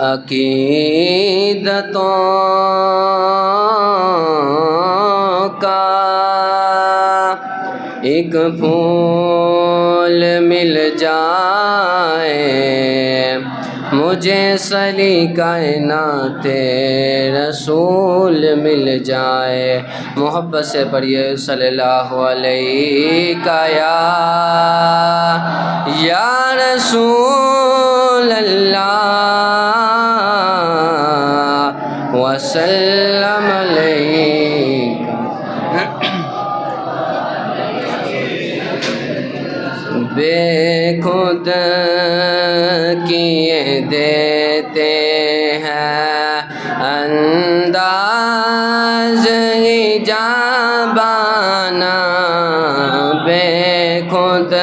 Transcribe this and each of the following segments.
عقیدتوں کا ایک پھول مل جائے، مجھے سلیقۂ رسول مل جائے۔ محبت سے پڑھیے صلی اللہ علیہ یا رسول اللہ وسلم علیک۔ بے خود کیے دیتے ہیں انداز ایجابانہ، بے خود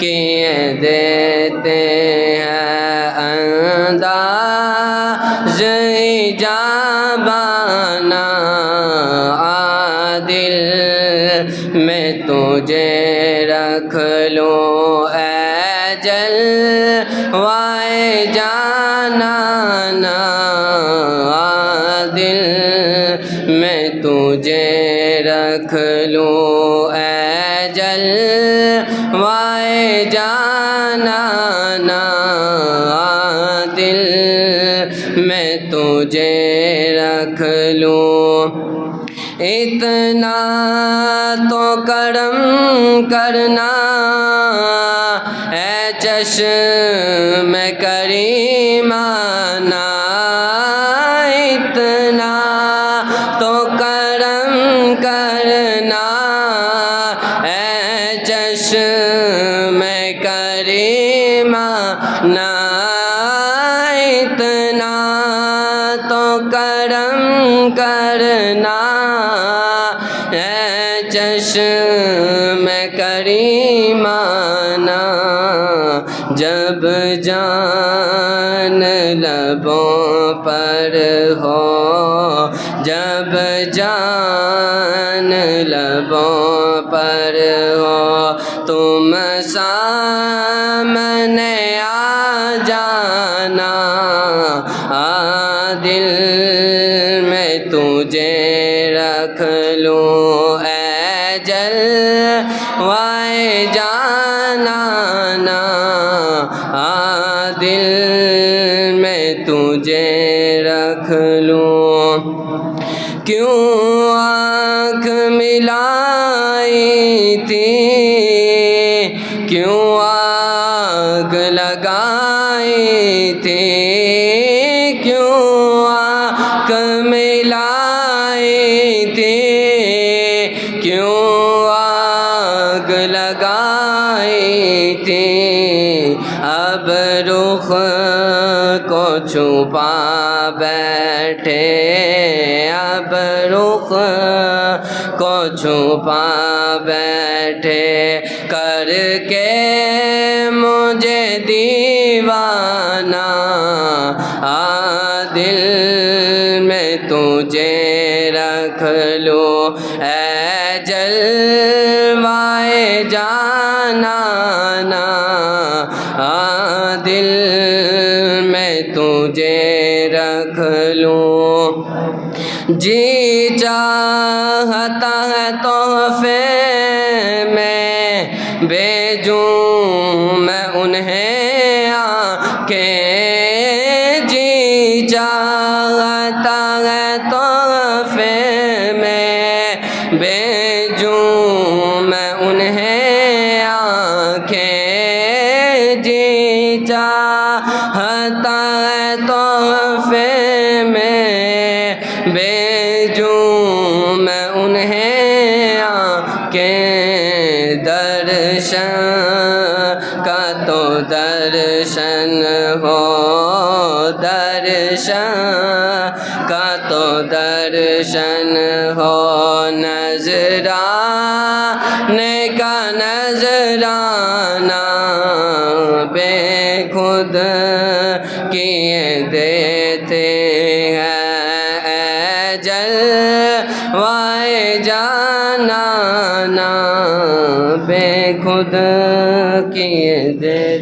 کیے دیتے ہیں انداز ایجابانہ، عادل میں تجھے رکھ لوں اے جلوۂ جانانا، عادل میں تجھے رکھ لوں اے جلوۂ جانانا، عادل میں تجھے رکھ لوں۔ اتنا تو کرم کرنا اے چشم کریمانہ، اتنا تو کرم کرنا اے چشم کریمانہ، اتنا تو کرم کرنا اے چشم کریمانہ، جب جان لبوں پر ہو، جب جان لبوں پر ہو، تم سامنے آ جانا، عادل میں تجھے رکھ لوں اے جلوۂ جانانا، عادل میں تجھے رکھ لوں۔ کیوں آنکھ ملائی تھی، کیوں آگ لگائی تھی، کیوں آنکھ ملائی تھی، کیوں آگ لگائی تھی، اب رخ کو چھپا بیٹھے، اب رخ کو چھپا بیٹھے، کر کے مجھے دیوانہ، عادل میں تجھے رکھ لوں اے جلوۂ جانانا، عادل میں تجھے رکھ لوں۔ جی چاہتا ہے تحفے میں بھیجوں میں انہیں آنکھیں، جی چاہتا ہے تحفے میں بھیجوں میں انہیں آنکھیں، جی چاہتا ہے تحفے میں بھیجوں میں انہیں آنکھیں، درشن کا تو درشن ہو، درشن کا تو درشن ہو، نذرانے کا نذرانہ، بے خود کیے دیتے ہیں اے جلوۂ جانانا، بے خود کیے دیتے